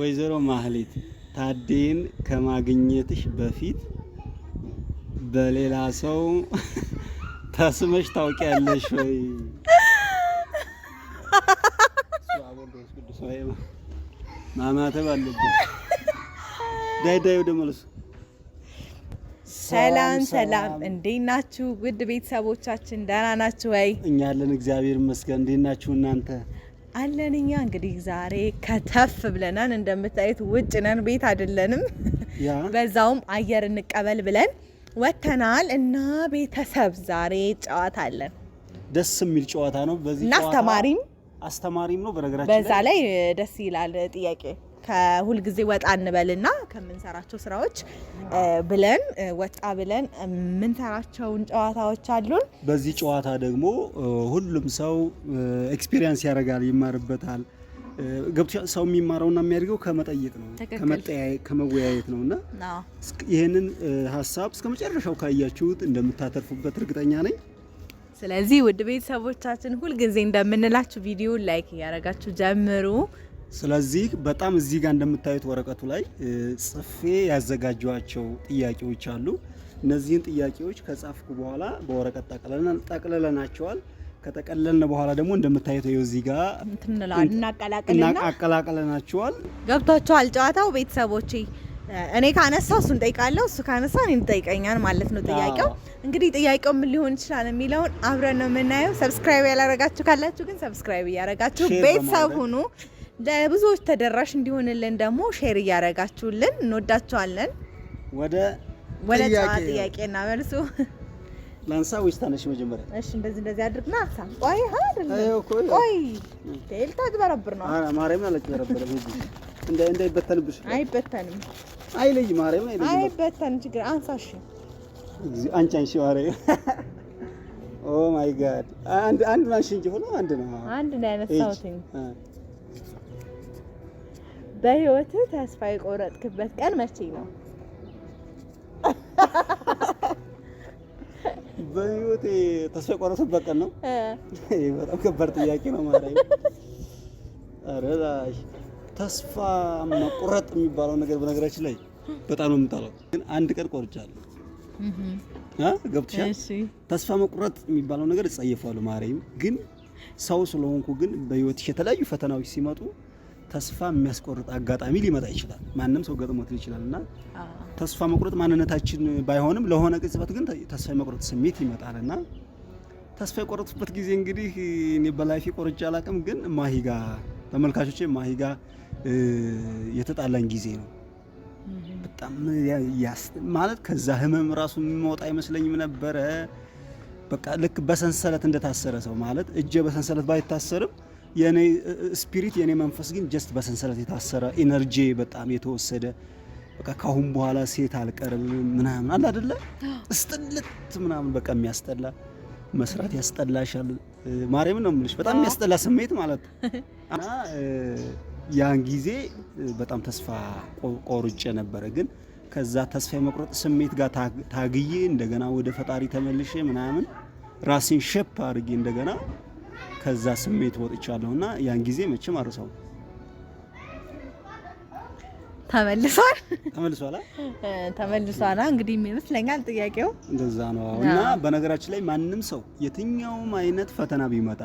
ወይዘሮ ማህሌት ታዴን ከማግኘትሽ በፊት በሌላ ሰው ተስመሽ ታውቂያለሽ ወይ? ማማተብ አለብኝ። ዳይ ወደ መልሱ። ሰላም እንዴት ናችሁ? ውድ ቤተሰቦቻችን ደህና ናችሁ ወይ? እኛ አለን እግዚአብሔር ይመስገን። እንዴት ናችሁ እናንተ? አለን እኛ እንግዲህ ዛሬ ከተፍ ብለናል። እንደምታዩት ውጭ ነን፣ ቤት አይደለንም። በዛውም አየር እንቀበል ብለን ወተናል እና ቤተሰብ ዛሬ ጨዋታ አለን። ደስ የሚል ጨዋታ ነው። በዚህ ጨዋታ አስተማሪም ነው በነገራችን በዛ ላይ ደስ ይላል። ጥያቄ ከሁል ጊዜ ወጣ እንበልና ከምንሰራቸው ስራዎች ብለን ወጣ ብለን የምንሰራቸውን ጨዋታዎች አሉን። በዚህ ጨዋታ ደግሞ ሁሉም ሰው ኤክስፒሪየንስ ያደርጋል፣ ይማርበታል። ገብቶ ሰው የሚማረውና የሚያድገው ከመጠየቅ ነው፣ ከመወያየት ነውና ይሄንን ሀሳብ እስከ መጨረሻው ካያችሁት እንደምታተርፉበት እርግጠኛ ነኝ። ስለዚህ ውድ ቤተሰቦቻችን ሁልጊዜ እንደምንላችሁ ቪዲዮ ላይክ እያደረጋችሁ ጀምሩ። ስለዚህ በጣም እዚህ ጋር እንደምታዩት ወረቀቱ ላይ ጽፌ ያዘጋጇቸው ጥያቄዎች አሉ። እነዚህን ጥያቄዎች ከጻፍኩ በኋላ በወረቀት ጠቅልለናቸዋል። ከጠቀለልን በኋላ ደግሞ እንደምታዩት እዚህ ጋር እናቀላቅለናቸዋል። ገብቷችኋል ጨዋታው ቤተሰቦቼ? እኔ ካነሳው እሱን ጠይቃለሁ፣ እሱ ካነሳ እኔን ጠይቀኛል ማለት ነው። ጥያቄው እንግዲህ ጥያቄው ምን ሊሆን ይችላል የሚለውን አብረን ነው የምናየው። ሰብስክራይብ ያላረጋችሁ ካላችሁ ግን ሰብስክራይብ እያረጋችሁ ቤተሰብ ሁኑ። ለብዙዎች ተደራሽ እንዲሆንልን ደግሞ ሼር እያረጋችሁልን እንወዳችኋለን። ወደ ጥያቄና መልሱ ላንሳ ወይስ ታነሽ መጀመሪያ? እሺ እንደዚህ አድርግና አንሳ። ቆይ ቆይ ቴልታ ትበረብር ነው። ማርያም አለች በረብረ እንዳይበተንብሽ። አይበተንም። አይለይ ማርያም አይበተንም። ችግር አንሳሽ አንቺ ማርያም። ኦ ማይ ጋድ አንድ ማንሽ እንጂ ሆኖ አንድ ነው ያነሳሁት። በህይወት ተስፋ የቆረጥክበት ቀን መቼ ነው? በህይወቴ ተስፋ የቆረጥኩበት ቀን ነው። በጣም ከባድ ጥያቄ ነው ማርያም። አረዳሽ ተስፋ መቁረጥ የሚባለው ነገር በነገራችን ላይ በጣም ነው የምጣለው፣ ግን አንድ ቀን ቆርጫለሁ። ገብቶሻል? ተስፋ መቁረጥ የሚባለው ነገር እጸየፋለሁ ማርያም። ግን ሰው ስለሆንኩ ግን በህይወትሽ የተለያዩ ፈተናዎች ሲመጡ ተስፋ የሚያስቆርጥ አጋጣሚ ሊመጣ ይችላል። ማንም ሰው ገጥሞት ይችላልና ተስፋ መቁረጥ ማንነታችን ባይሆንም ለሆነ ቅጽበት ግን ተስፋ መቁረጥ ስሜት ይመጣልና ተስፋ የቆረጥኩበት ጊዜ እንግዲህ እኔ በላይፌ ቆርጬ አላውቅም፣ ግን ማሂጋ ተመልካቾቼ ማሂጋ የተጣላኝ ጊዜ ነው። በጣም ማለት ከዛ ህመም ራሱ የሚወጣ አይመስለኝም ነበረ። በቃ ልክ በሰንሰለት እንደታሰረ ሰው ማለት እጄ በሰንሰለት ባይታሰርም የኔ ስፒሪት የኔ መንፈስ ግን ጀስት በሰንሰለት የታሰረ ኢነርጂ በጣም የተወሰደ በቃ ካሁን በኋላ ሴት አልቀርም ምናምን አለ አይደለ? እስጥልት ምናምን በቃ የሚያስጠላ መስራት ያስጠላሻል። ማርያምን ነው የምልሽ፣ በጣም የሚያስጠላ ስሜት ማለት እና ያን ጊዜ በጣም ተስፋ ቆርጬ ነበረ። ግን ከዛ ተስፋ የመቁረጥ ስሜት ጋር ታግዬ እንደገና ወደ ፈጣሪ ተመልሼ ምናምን ራሴን ሼፕ አድርጌ እንደገና ከዛ ስሜት ወጥቻለሁና ያን ጊዜ መቼም አርሰው ተመልሷል። እንግዲህ ይመስለኛል ጥያቄው እንደዛ ነው። እና በነገራችን ላይ ማንም ሰው የትኛውም አይነት ፈተና ቢመጣ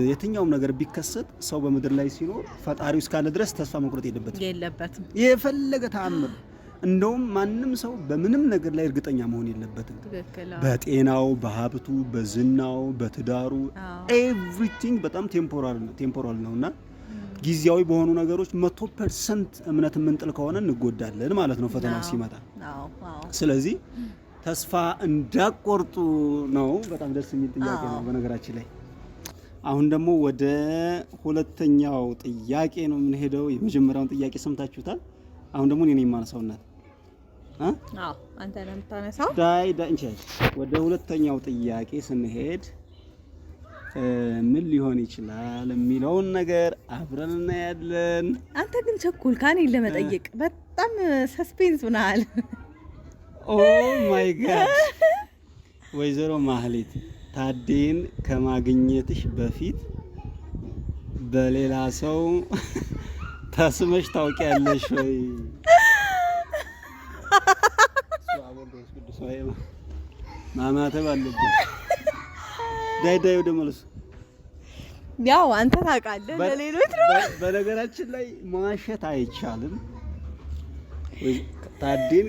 የትኛውም ነገር ቢከሰት ሰው በምድር ላይ ሲኖር ፈጣሪው እስካለ ድረስ ተስፋ መቁረጥ የለበትም። የፈለገ ተአምር እንደውም ማንም ሰው በምንም ነገር ላይ እርግጠኛ መሆን የለበትም። በጤናው፣ በሀብቱ፣ በዝናው፣ በትዳሩ ኤቭሪቲንግ በጣም ቴምፖራል ነውና ጊዜያዊ በሆኑ ነገሮች 100% እምነት የምንጥል ከሆነ እንጎዳለን ማለት ነው ፈተናው ሲመጣ። ስለዚህ ተስፋ እንዳቆርጡ ነው። በጣም ደስ የሚል ጥያቄ ነው በነገራችን ላይ። አሁን ደግሞ ወደ ሁለተኛው ጥያቄ ነው የምንሄደው። የመጀመሪያውን ጥያቄ ሰምታችሁታል። አሁን ደግሞ እኔ የማነሳው እናት አንተ ነው የምታነሳው። እንጂ ወደ ሁለተኛው ጥያቄ ስንሄድ ምን ሊሆን ይችላል የሚለውን ነገር አብረን እናያለን። አንተ ግን ቸኩልካን ለመጠየቅ በጣም ሰስፔንስ ሆናል። ኦ ማይ ጋድ ወይዘሮ ማህሌት ታዴን ከማግኘትሽ በፊት በሌላ ሰው ተስመሽ ታውቂያለሽ ወይ? ማማተብ አለብኝ። ዳይ ወደ መልሱ ያው አንተ ታውቃለህ፣ ለሌሎች ነው። በነገራችን ላይ መዋሸት አይቻልም። ታዴን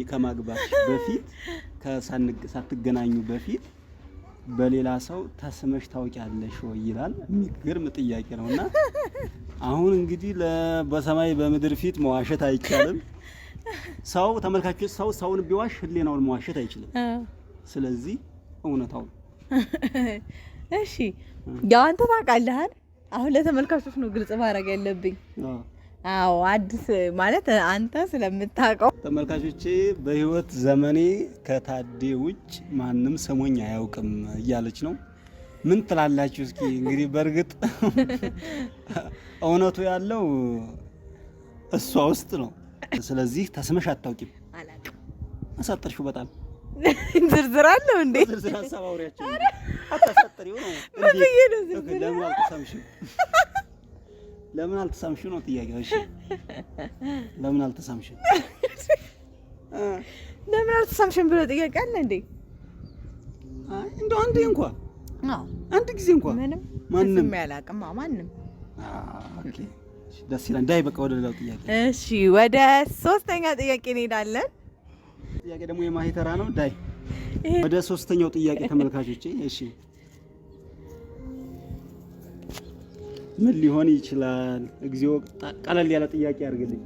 ከማግባት በፊት ሳትገናኙ በፊት በሌላ ሰው ተስመሽ ታውቂያለሽ ወይ ይላል። የሚገርም ጥያቄ ነውና አሁን እንግዲህ በሰማይ በምድር ፊት መዋሸት አይቻልም። ሰው ተመልካቾች ሰውን ቢዋሽ ህሊናውን መዋሸት አይችልም። ስለዚህ እውነታው እሺ፣ ያው አንተ ታውቃለህ። አሁን ለተመልካቾች ነው ግልጽ ማድረግ ያለብኝ። አዎ አዲስ ማለት አንተ ስለምታውቀው ተመልካቾቼ በህይወት ዘመኔ ከታዴ ውጭ ማንም ሰሞኝ አያውቅም እያለች ነው። ምን ትላላችሁ? እስኪ እንግዲህ በእርግጥ እውነቱ ያለው እሷ ውስጥ ነው። ስለዚህ ተስመሽ አታውቂም። አላውቅም። አሳጠርሽው በጣም ዝርዝር አለው እንዴ? ዝርዝር ሀሳብ አውሪያቸው አታሳጠሪው ነው እንዴ? ለምን አልተሳምሽም? ለምን አልተሳምሽው ነው ጥያቄው። እሺ ለምን አልተሳምሽም? ለምን አልተሳምሽም ብሎ ጥያቄ አለ እንዴ? እንደው አንዴ እንኳን አንድ ጊዜ እንኳን ማንም ያላቅም ማንም። ኦኬ ደስ ይላል። ዳይ በቃ ወደ ሌላው ጥያቄ። እሺ ወደ ሶስተኛ ጥያቄ እንሄዳለን። ጥያቄ ደግሞ የማሂተራ ነው። ዳይ ወደ ሶስተኛው ጥያቄ ተመልካቾቼ። እሺ ምን ሊሆን ይችላል? እግዚኦ ቀለል ያለ ጥያቄ አድርግልኝ።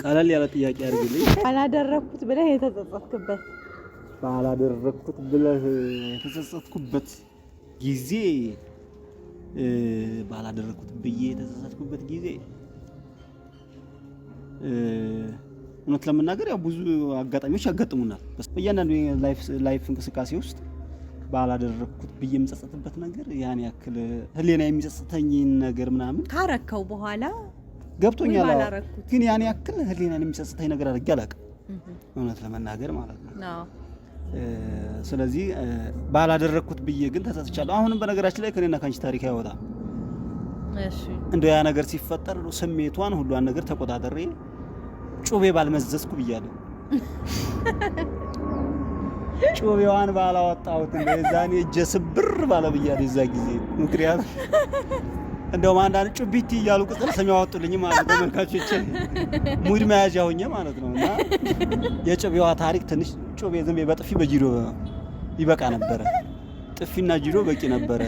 ቀለል ያለ ጥያቄ አድርግልኝ። ባላደረኩት ብለህ የተጸጸትክበት ጊዜ ባላደረኩት ብዬ የተጸጸትኩበት ጊዜ እውነት ለመናገር ያው ብዙ አጋጣሚዎች ያጋጥሙናል። በእያንዳንዱ ላይፍ እንቅስቃሴ ውስጥ ባላደረኩት ብዬ የምጸጸትበት ነገር ያን ያክል ህሊና የሚጸጸተኝ ነገር ምናምን ካረከው በኋላ ገብቶኛል። ግን ያን ያክል ህሊናን የሚጸጸተኝ ነገር አድርጌ አላውቅም፣ እውነት ለመናገር ማለት ነው። ስለዚህ ባላደረኩት ብዬ ግን ተጸጽቻለሁ። አሁንም በነገራችን ላይ ከኔና ካንቺ ታሪክ አይወጣም። እሺ እንደው ያ ነገር ሲፈጠር ስሜቷን ሁሉን ነገር ተቆጣጠሬ ጩቤ ባልመዘዝኩ ብያለሁ። ጩቤዋን ባላወጣሁት እንደዛኔ እጄ ስብር ባለ ብያለሁ የዛ ጊዜ። ምክንያቱም እንደውም አንዳንድ ጩቢቲ እያሉ ቅጽል ስም ያወጡልኝ ማለት ተመልካቾች ሙድ መያዣ ሆኜ ማለት ነው። እና የጩቤዋ ታሪክ ትንሽ ጩቤ ዝም በጥፊ በጂዶ ይበቃ ነበረ። ጥፊና ጂዶ በቂ ነበረ።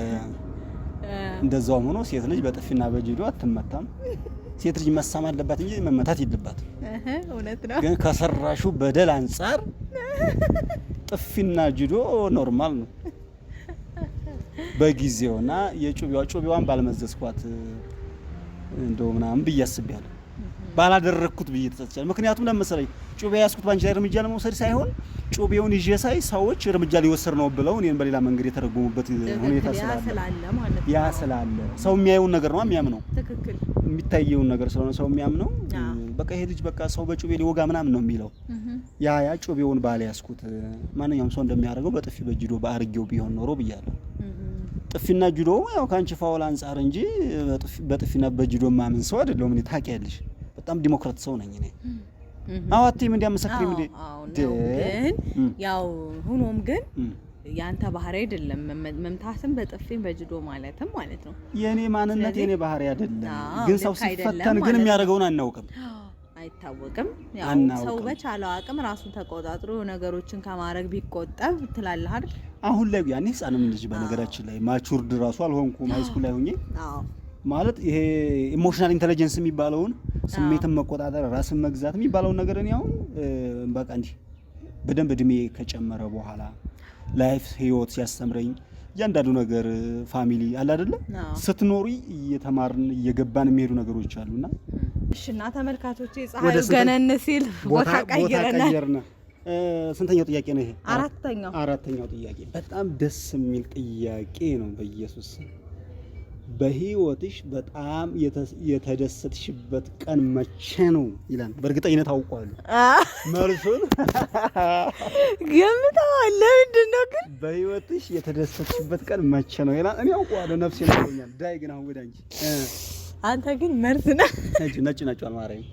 እንደዛውም ሆኖ ሴት ልጅ በጥፊና በጂዶ አትመታም። ሴት ልጅ መሳም አለባት እንጂ መመታት የለባትም። እውነት ነው። ግን ከሰራሹ በደል አንጻር ጥፊና ጂዶ ኖርማል ነው በጊዜውና ጩቤዋን ባልመዘዝኳት እንደው ምናምን ብዬ አስቤያለሁ። ባላደረኩት ብዬ ተጸጽቻለሁ። ምክንያቱም ለምሳሌ ጩቤ ያስኩት ባንቺ ላይ እርምጃ ለመውሰድ ሳይሆን ጩቤውን ይዤ ሳይ ሰዎች እርምጃ ሊወሰድ ነው ብለው እኔን በሌላ መንገድ የተረጎሙበት ሁኔታ ስላለ ሰው የሚያየውን ነገር ነው የሚያምነው። ትክክል። የሚታየውን ነገር ስለሆነ ሰው የሚያምነው በቃ ይሄ ልጅ በቃ ሰው በጩቤ ሊወጋ ምናምን ነው የሚለው። ያ ጩቤውን ባለ ያስኩት ማንኛውም ሰው እንደሚያደርገው በጥፊ በጅዶ በአርጌው ቢሆን ኖሮ ብያለሁ። ጥፊና ጅዶ ያው ካንቺ ፋውል አንጻር እንጂ በጥፊና በጅዶ ማምን ሰው አይደለም። እኔ ታውቂያለሽ፣ በጣም ዲሞክራት ሰው ነኝ እኔ። አዋቴም እንዲያመሰክሪ ምን ግን ያው ሆኖም ግን ያንተ ባህሪ አይደለም መምታትም በጥፊም በጅዶ ማለትም ማለት ነው። የኔ ማንነት የኔ ባህሪ አይደለም። ግን ሰው ሲፈተን ግን የሚያደርገውን አናውቅም፣ አይታወቅም። ያው ሰው በቻለው አቅም ራሱን ተቆጣጥሮ ነገሮችን ከማድረግ ቢቆጠብ ትላለህ አይደል? አሁን ላይ ያኔ ህፃንም ልጅ በነገራችን ላይ ማቹርድ ራሱ አልሆንኩም። ሃይስኩል ላይ ሆኜ ማለት ይሄ ኢሞሽናል ኢንተለጀንስ የሚባለውን ስሜትን መቆጣጠር ራስን መግዛት የሚባለውን ነገር እኔ አሁን በቃ እንጂ በደንብ እድሜ ከጨመረ በኋላ ላይፍ ህይወት ሲያስተምረኝ እያንዳንዱ ነገር ፋሚሊ አለ አይደለ ስትኖሪ እየተማርን እየገባን የሚሄዱ ነገሮች አሉና እሺና ተመልካቾቼ ፀሐዩ ገነን ሲል ቦታ ቀይረና ስንተኛው ጥያቄ ነው ይሄ? አራተኛው ጥያቄ በጣም ደስ የሚል ጥያቄ ነው። በኢየሱስ በህይወትሽ በጣም የተደሰትሽበት ቀን መቼ ነው ይላል። በእርግጠኝነት አውቀዋለሁ መልሱን ገምተዋል። ለምንድን ነው ግን በህይወትሽ የተደሰትሽበት ቀን መቼ ነው ይላል። እኔ አውቀዋለሁ፣ ነፍሴ ነግሮኛል። ዳይ ግን አሁን ወደ አንተ ግን መርዝ ነህ። ነጭ አልማረኝ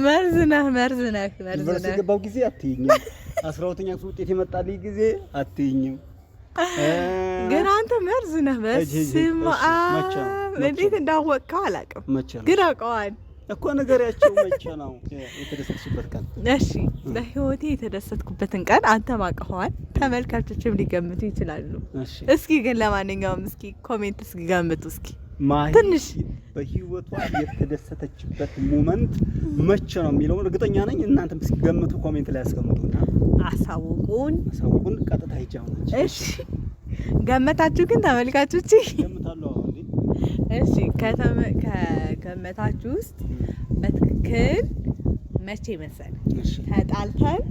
መርዝ ነህ። ዩኒቨርሲቲ የገባው ጊዜ አትይኝም። 12ኛ ክፍል ውጤት የመጣልኝ ጊዜ አትይኝም። ግን አንተ መርዝ ነህ። በስመ አብ እንዴት እንዳወቅከው አላውቅም፣ ግን አውቀዋል እኮ ነገሪያቸው። መቼ ነው የተደሰትሽበት ቀን? እሺ በህይወቴ የተደሰትኩበትን ቀን አንተም አውቀዋል፣ ተመልካቾችም ሊገምቱ ይችላሉ። እስኪ ግን ለማንኛውም እስኪ ኮሜንት እስኪ ገምቱ እስኪ ትንሽ በህይወቷ የተደሰተችበት ሞመንት መቼ ነው የሚለውን እርግጠኛ ነኝ። እናንተም እስኪ ገምቱ፣ ኮሜንት ላይ አስቀምጡና አሳውቁን። ቀጥታ ይጫውናችሁ። እሺ ገመታችሁ ግን ተመልካቾች ገምታለሁ እንዴ? እሺ ከገመታችሁ ውስጥ በትክክል መቼ መሰለ ተጣልተን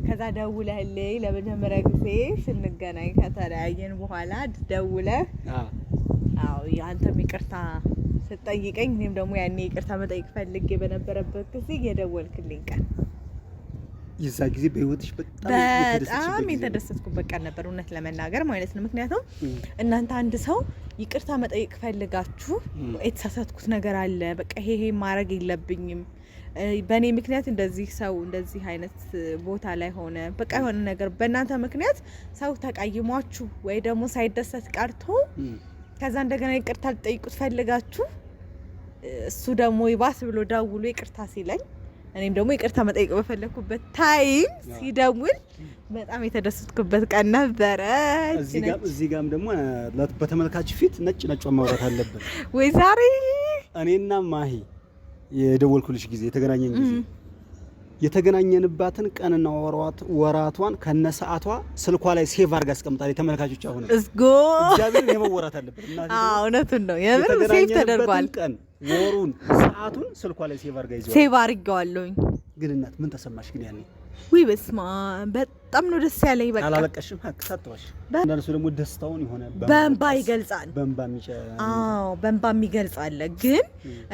ከዛ ደውለህልኝ ለመጀመሪያ ጊዜ ስንገናኝ ከተለያየን በኋላ ደውለህ አዎ ያንተም ይቅርታ ስትጠይቀኝ እኔም ደግሞ ያኔ ይቅርታ መጠየቅ ፈልጌ በነበረበት ጊዜ የደወልክልኝ ቀን የዛ ጊዜ በህይወትሽ በጣም የተደሰትኩበት ቀን ነበር፣ እውነት ለመናገር ማለት ነው። ምክንያቱም እናንተ አንድ ሰው ይቅርታ መጠየቅ ፈልጋችሁ የተሳሳትኩት ነገር አለ፣ በቃ ይሄ ማድረግ የለብኝም በእኔ ምክንያት እንደዚህ ሰው እንደዚህ አይነት ቦታ ላይ ሆነ፣ በቃ የሆነ ነገር በእናንተ ምክንያት ሰው ተቀይሟችሁ ወይ ደግሞ ሳይደሰት ቀርቶ ከዛ እንደገና ይቅርታ ልጠይቁት ፈልጋችሁ እሱ ደግሞ ይባስ ብሎ ደውሎ ይቅርታ ሲለኝ እኔም ደግሞ ይቅርታ መጠየቅ በፈለኩበት ታይም ሲደውል በጣም የተደሰትኩበት ቀን ነበረ። እዚህ ጋርም ደግሞ በተመልካች ፊት ነጭ ማውራት አለብን ወይ ዛሬ እኔና ማሂ የደወልኩልሽ ጊዜ የተገናኘን ጊዜ የተገናኘንባትን ቀንና ወራቷን ከነሰዓቷ ስልኳ ላይ ሴቭ አድርጋ አስቀምጣለች። ተመልካቾች አሁን እስጎ እግዚአብሔር የመወራት አለበት እና እውነቱን ነው የምር ሴቭ ተደርጓል። ቀን ወሩን ሰዓቱን ስልኳ ላይ ሴቭ አድርጋ ይዘው ሴቭ አድርጋለሁኝ። ግን እናት ምን ተሰማሽ ግን ያኔ? ወይ በስማ በጣም ነው ደስ ያለኝ። በቃ አላለቀሽም? ሳትዋሽ እንደነሱ ደግሞ ደስታውን የሆነ በእንባ ይገልጻል። በእንባ የሚገልጽ አለ፣ ግን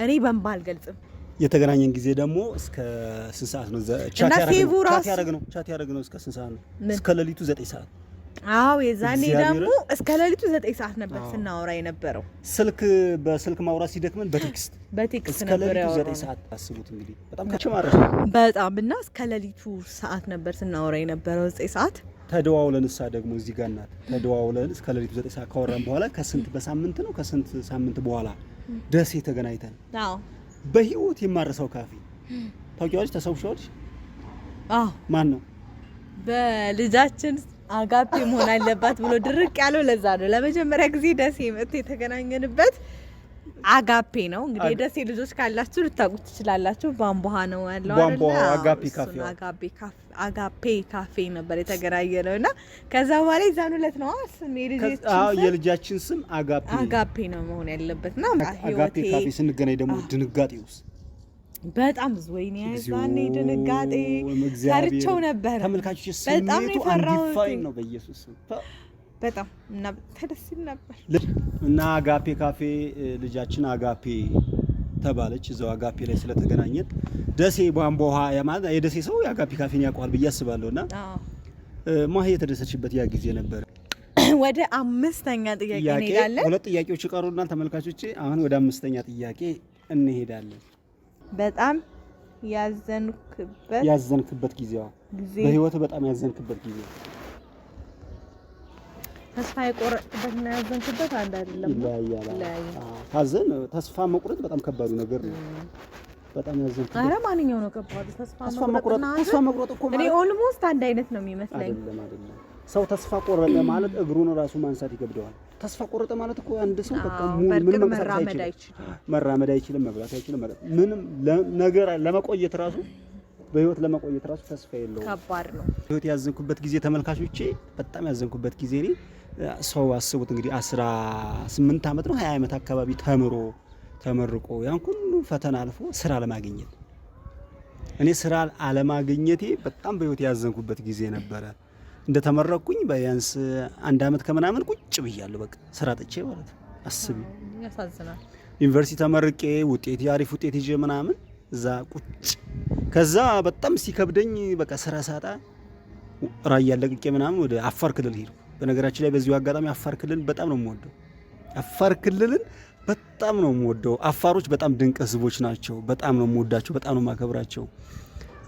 እኔ በእንባ አልገልጽም። የተገናኘን ጊዜ ደግሞ እስከ ስንት ሰዓት ነው ቻት ያደረግነው? እስከ ስንት ሰዓት ነው? እስከ ሌሊቱ 9 ሰዓት። አዎ የዛኔ ደግሞ እስከ ሌሊቱ 9 ሰዓት ነበር ስናወራ የነበረው። በስልክ ማውራት ሲደክመን በቴክስት ነበር ያወራው። 9 ሰዓት አስቡት እንግዲህ በጣም ከቸማረሽ በጣም እና እስከ ሌሊቱ ሰዓት ነበር ስናወራ የነበረው 9 ሰዓት። ተደዋውለን ደግሞ እዚህ ጋር እናት ተደዋውለን እስከ ሌሊቱ 9 ሰዓት ካወራን በኋላ በሳምንት ነው ከስንት ሳምንት በኋላ ደሴ ተገናኝተን አዎ በህይወት የማረሳው ካፌ ታውቂዋለሽ? ተሰውሻለሽ? አዎ ማን ነው? በልጃችን አጋፔ መሆን አለባት ብሎ ድርቅ ያለው ለዛ ነው። ለመጀመሪያ ጊዜ ደሴ መጥቶ የተገናኘንበት አጋፔ ነው። እንግዲህ የደሴ ልጆች ካላችሁ ልታውቁት ትችላላችሁ። ባምቦሃ ነው ያለው አይደል? አጋፔ ካፌ ነበር የተገናኘነው እና ከዛ በኋላ ይዛኑ ለት ነው የልጃችን ስም አጋፔ ነው መሆን ያለበትና አጋፔ ካፌ ስንገናኝ ደግሞ ድንጋጤውስ በጣም ብዙ ወይኔ ያዛኔ ድንጋጤ ታርቸው ነበር። ተመልካቾች ስሜቱ አንዲፋይ ነው በኢየሱስ በጣም እና ተደስል ነበር እና አጋፔ ካፌ ልጃችን አጋፔ ተባለች። እዛው አጋፔ ላይ ስለተገናኘን ደሴ ቧንቧ ያማል የደሴ ሰው የአጋፔ ካፌን ያውቀዋል ብዬ አስባለሁና ማሂ የተደሰችበት ያ ጊዜ ነበር። ወደ 5ኛ ጥያቄ እንሄዳለን። 2 ጥያቄዎች ይቀሩናል ተመልካቾቼ። አሁን ወደ 5ኛ ጥያቄ እንሄዳለን። በጣም ያዘንክበት ጊዜ በህይወት በጣም ያዘንክበት ጊዜ ተስፋ የቆረጥበት እና ያዘንክበት አንድ አይደለም። ታዘን ተስፋ መቁረጥ በጣም ከባዱ ነገር ነው። በጣም ያዘንክበት ኧረ ማንኛው ነው ከባዱ? ተስፋ መቁረጥ እኮ እኔ ኦልሞስት አንድ አይነት ነው የሚመስለኝ። አይደለም ሰው ተስፋ ቆረጠ ማለት እግሩን ራሱ ማንሳት ይከብደዋል። ተስፋ ቆረጠ ማለት እኮ አንድ ሰው በቃ ምንም መራመድ አይችልም፣ መብላት አይችልም፣ ምንም ነገር ለመቆየት ራሱ በህይወት ለመቆየት ራሱ ተስፋ የለውም። ከባድ ነው። ህይወት ያዘንኩበት ጊዜ ተመልካቾቼ በጣም ያዘንኩበት ጊዜ እኔ ሰው አስቡት እንግዲህ 18 ዓመት ነው 20 ዓመት አካባቢ ተመርቆ ያን ሁሉ ፈተና አልፎ ስራ ለማግኘት እኔ ስራ አለማግኘቴ በጣም በህይወት ያዘንኩበት ጊዜ ነበረ። እንደተመረኩኝ በያንስ 1 አመት ከምናምን ቁጭ ብያለሁ። በቃ ስራ ጥቼ ማለት ነው። አስቢ፣ ያሳዝናል። ዩኒቨርሲቲ ተመርቄ ውጤት አሪፍ ውጤት ይዤ ምናምን እዛ ቁጭ ከዛ በጣም ሲከብደኝ በቃ ስራ ሳጣ ራያ ለቅቄ ምናምን ወደ አፋር ክልል ሄድኩ። በነገራችን ላይ በዚሁ አጋጣሚ አፋር ክልል በጣም ነው የምወደው። አፋር ክልልን በጣም ነው የምወደው። አፋሮች በጣም ድንቅ ህዝቦች ናቸው። በጣም ነው የምወዳቸው፣ በጣም ነው የማከብራቸው።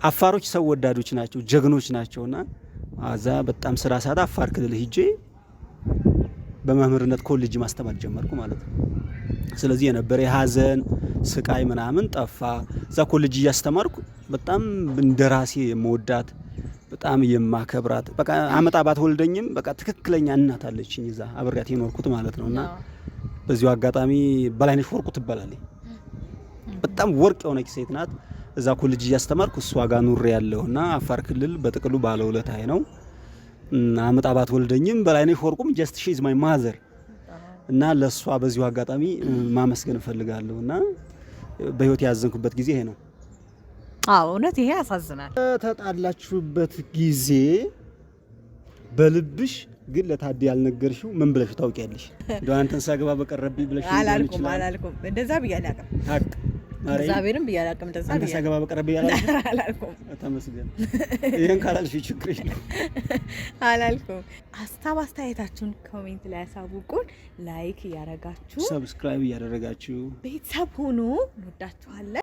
አፋሮች ሰው ወዳዶች ናቸው፣ ጀግኖች ናቸውና አዛ በጣም ስራ ሳጣ አፋር ክልል ሄጄ በመምህርነት ኮሌጅ ማስተማር ጀመርኩ ማለት ነው። ስለዚህ የነበረ የሀዘን ስቃይ ምናምን ጠፋ። እዛ ኮሌጅ እያስተማርኩ በጣም እንደራሴ የምወዳት በጣም የማከብራት በቃ አመጣ ባትወልደኝም በቃ ትክክለኛ እናት አለችኝ እዛ አብሬያት የኖርኩት ማለት ነውና በዚሁ አጋጣሚ በላይነሽ ወርቁ ትባላለች። በጣም ወርቅ የሆነች ሴት ናት። እዛ ኮሌጅ እያስተማርኩ እሷ ጋር ኑሬ ያለውና አፋር ክልል በጥቅሉ ባለውለታዬ ነው። አመጣ ባትወልደኝም በላይነሽ ወርቁም ጀስት ሺ ኢዝ ማይ ማዘር እና ለሷ በዚሁ አጋጣሚ ማመስገን እፈልጋለሁና በህይወት ያዘንኩበት ጊዜ ይሄ ነው። አዎ እውነት ይሄ ያሳዝናል። ተጣላችሁበት ጊዜ በልብሽ ግን ለታዲ ያልነገርሽው ምን ብለሽ ታውቂያለሽ? እንደው አንተን ሳገባ በቀረብኝ ብለሽ አላልኩም እንደዛ ብያለሁ። ሀቅ እግዚአብሔርን ብያለሁ። እንደዛ አንተ ሳገባ በቀረብኝ አላልኩም። ተመስገን። ይሄን ካላልሽ ችግር የለም አላልኩም። ሀሳብ አስተያየታችሁን ኮሜንት ላይ ያሳውቁን። ላይክ እያደረጋችሁ ሰብስክራይብ እያደረጋችሁ ቤተሰብ ሁኑ። እንወዳችኋለን።